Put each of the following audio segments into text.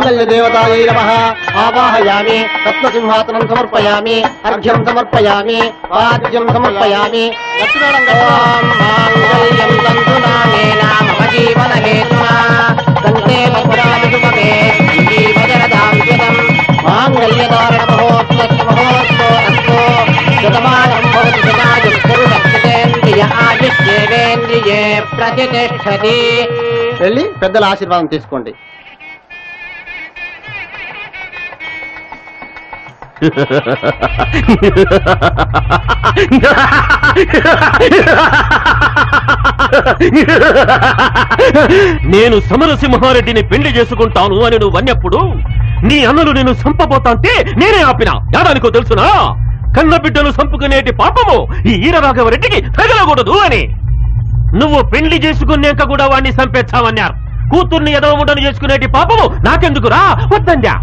మాంగళ్య దేవతాయై నమః ఆవాహయామి రత్నసింహాసనం సమర్పయామి అర్ఘ్యం సమర్పయామి వాద్యం సమర్పయామి ఓం మాంగళ్యం తంతునానేన మమ జీవన హేతునా కంటే మధురామిషుభగే జీవజరదాం శతం మాంగళ్యధారణ మహోత్సవ మహోత్సవ అస్తో శతమానం భవతి శతాయుః పురుషేంద్రియ ఆయుష్యేంద్రియే ప్రతిష్టతి. వెళ్ళి పెద్దల ఆశీర్వాదం తీసుకోండి. నేను సమరసింహారెడ్డిని పెళ్లి చేసుకుంటాను అని నువ్వు అన్నప్పుడు నీ అన్నలు నేను చంపబోతాంటే నేనే ఆపినా. యాదానికో తెలుసునా? కన్న బిడ్డను చంపుకునేటి పాపము ఈ ఈరరాఘవరెడ్డికి తగలకూడదు అని. నువ్వు పెళ్లి చేసుకున్నాక కూడా వాడిని చంపేచ్చావన్నారు. కూతుర్ని ఎదవముడని చేసుకునేటి పాపము నాకెందుకురా వద్దంజా.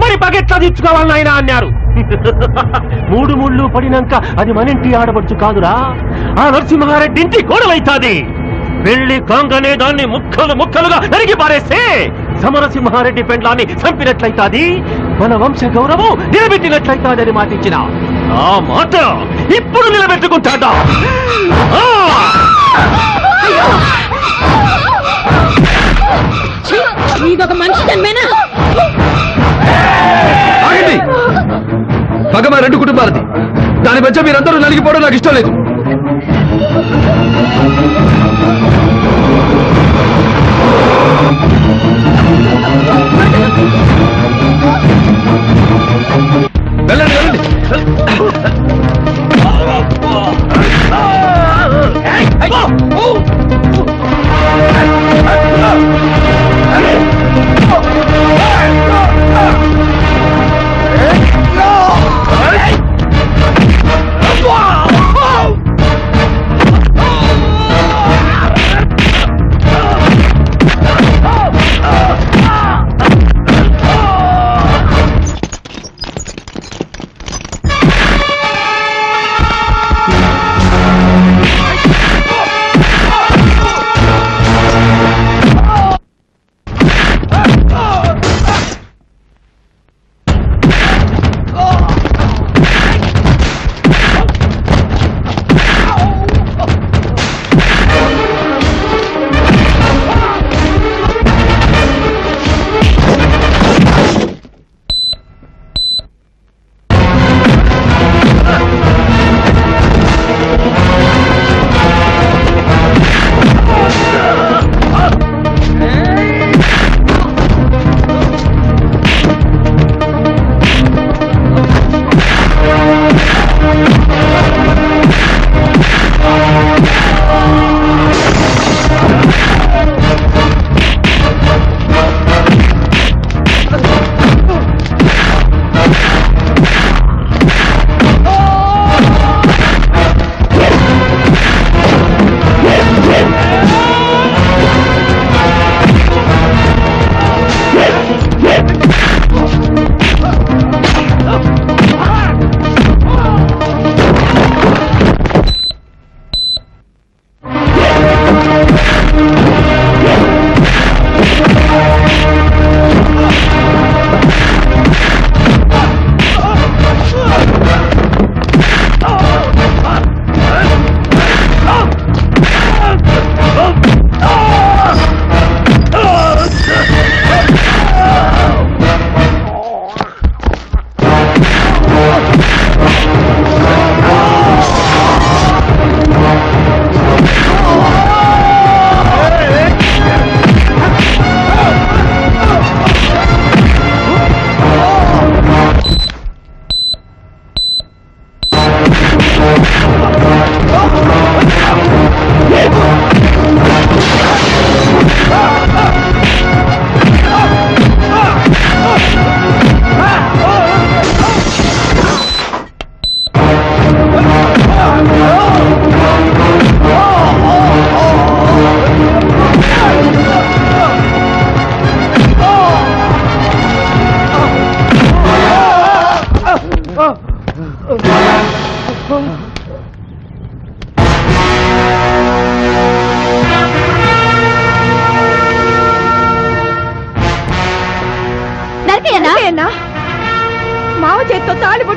మరి పగెట్లా తెచ్చుకోవాలని ఆయన అన్నారు. 3 ముళ్ళు పడినాక అది మనింటి ఆడబడుచు కాదురా, ఆ నరసింహారెడ్డి ఇంటి గోడవైతాది. పెళ్లి కాంగనే దాన్ని ముక్కలు ముక్కలుగా నరిగి పారేస్తే సమరసింహారెడ్డి పెండ్లాన్ని చంపినట్లయితాది, మన వంశ గౌరవం నిలబెట్టినట్లయితాదని మాటిచ్చిన ఆ మాట ఇప్పుడు నిలబెట్టుకుంటాడా? ఇదొక మనిషి జన్మేనా? పగమ 2 కుటుంబాలది. దాని మధ్య మీరందరూ నలిగిపోవడం నాకు ఇష్టం లేదు. వెళ్ళండి వెళ్ళండి.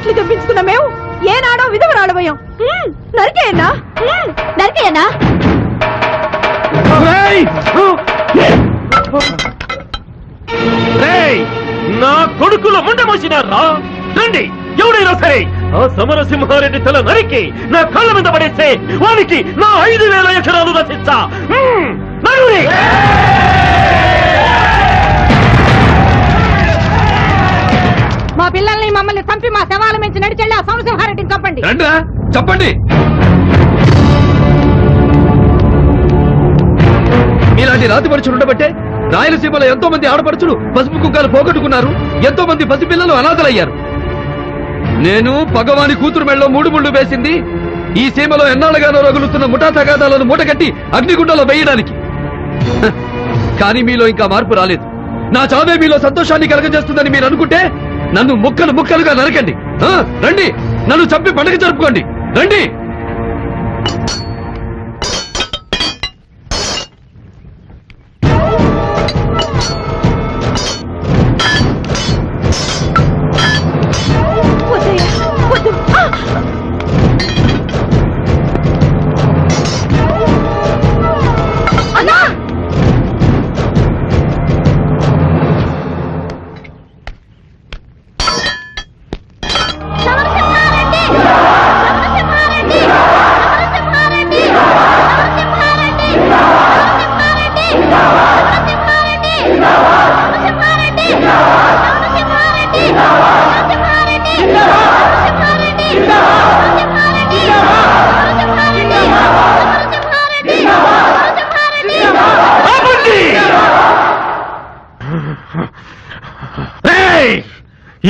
కోట్లు తెప్పించుకున్న మేము ఏనాడో విధవరాడబోయాం. నరికేయన్నా నరికేయన్నా. నా కొడుకుల ముండ మోసినారా? రండి, ఎవడైనా సరే ఆ సమరసింహారెడ్డి తల నరికి నా కళ్ళ మీద పడేస్తే వానికి నా 5,000 ఎకరాలు రచిస్తా. నడురి. మా పిల్లల్ని మమ్మల్ని చంపి మా శవాల మించి నడిచెళ్ళి ఆ సమరసింహారెడ్డిని చంపండి. రండ్రా, చెప్పండి. మీలాంటి రాతి పరుచులు ఉండబట్టే రాయలసీమలో ఎంతో మంది ఆడపడుచులు పసుపు కుక్కలు పోగొట్టుకున్నారు. ఎంతో మంది పసిపిల్లలు అనాథలయ్యారు. నేను పగవాని కూతురు మెళ్ళలో 3 ముళ్ళు వేసింది ఈ సీమలో ఎన్నాళ్ళగానో రగులుతున్న ముఠా తగాదాలను మూటగట్టి అగ్నిగుండంలో వేయడానికి. కానీ మీలో ఇంకా మార్పు రాలేదు. నా చావే మీలో సంతోషాన్ని కలగజేస్తుందని మీరు అనుకుంటే నన్ను ముక్కలు ముక్కలుగా నరకండి. రండి, నన్ను చంపి పండుగ జరుపుకోండి. రండి.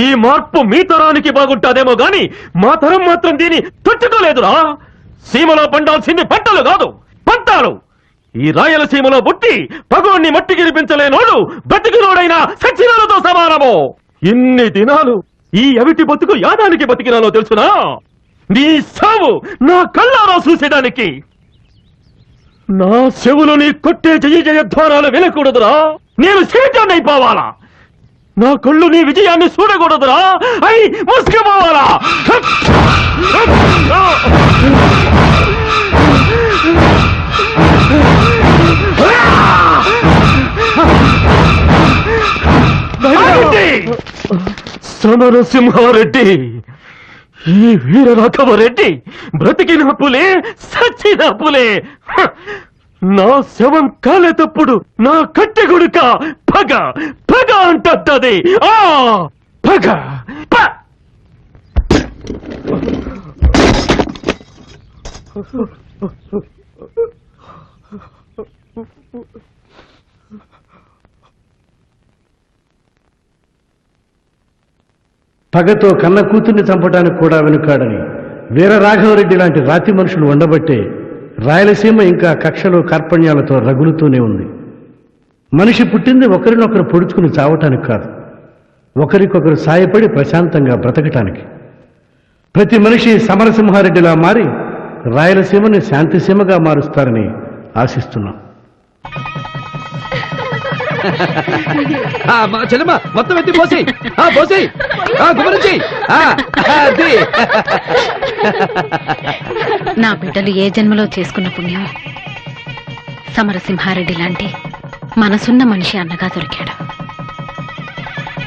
ఈ మార్పు మీ తరానికి బాగుంటాదేమో గాని మా తరం మాత్రం దీన్ని తట్టుకోలేదురా. సీమలో పండాల్సింది పంటలు కాదు, పంటాలు. ఈ రాయలసీమలో పుట్టి పగోణ్ణి మట్టి గిరిపించలేనోడు బతికినోడైనా సచ్చినాలతో సమానము. ఇన్ని దినాలు ఈ అవిటి బతుకు యాదానికి బతికినాలో తెలుసునా? నీ సావు నా కళ్ళారా చూసేదానికి. నా చెవులు నీ కొట్టే జయ జయధ్వానాలు వినకూడదురా. నేను శీతాన్ని అయిపోవాలా. నా కళ్ళు నీ విజయాన్ని చూడకూడదురా. అయి ముసుకుపోవాలా. సమరసింహారెడ్డి, ఈ వీర రాఘవరెడ్డి బ్రతికిన పులే, సచ్చిన పులే. నా శవం కాలేటప్పుడు నా కట్టె గుడుక పగ పగ అంటది. ఆ పగ పగతో కన్న కూతుర్ని చంపడానికి కూడా వెనుకాడని వీర రాఘవరెడ్డి లాంటి రాతి మనుషులు ఉండబట్టే రాయలసీమ ఇంకా కక్షలు కార్పణ్యాలతో రగులుతూనే ఉంది. మనిషి పుట్టింది ఒకరినొకరు పొడుచుకుని చావటానికి కాదు, ఒకరికొకరు సాయపడి ప్రశాంతంగా బ్రతకటానికి. ప్రతి మనిషి సమరసింహారెడ్డిలా మారి రాయలసీమని శాంతిసీమగా మారుస్తారని ఆశిస్తున్నాం. మా చెల్లెమ్మ మొత్తం ఎత్తి పోసి పోసి గుమరించి. నా బిడ్డలు ఏ జన్మలో చేసుకున్న పుణ్యం సమరసింహారెడ్డి లాంటి మనసున్న మనిషి అన్నగా దొరికాడు.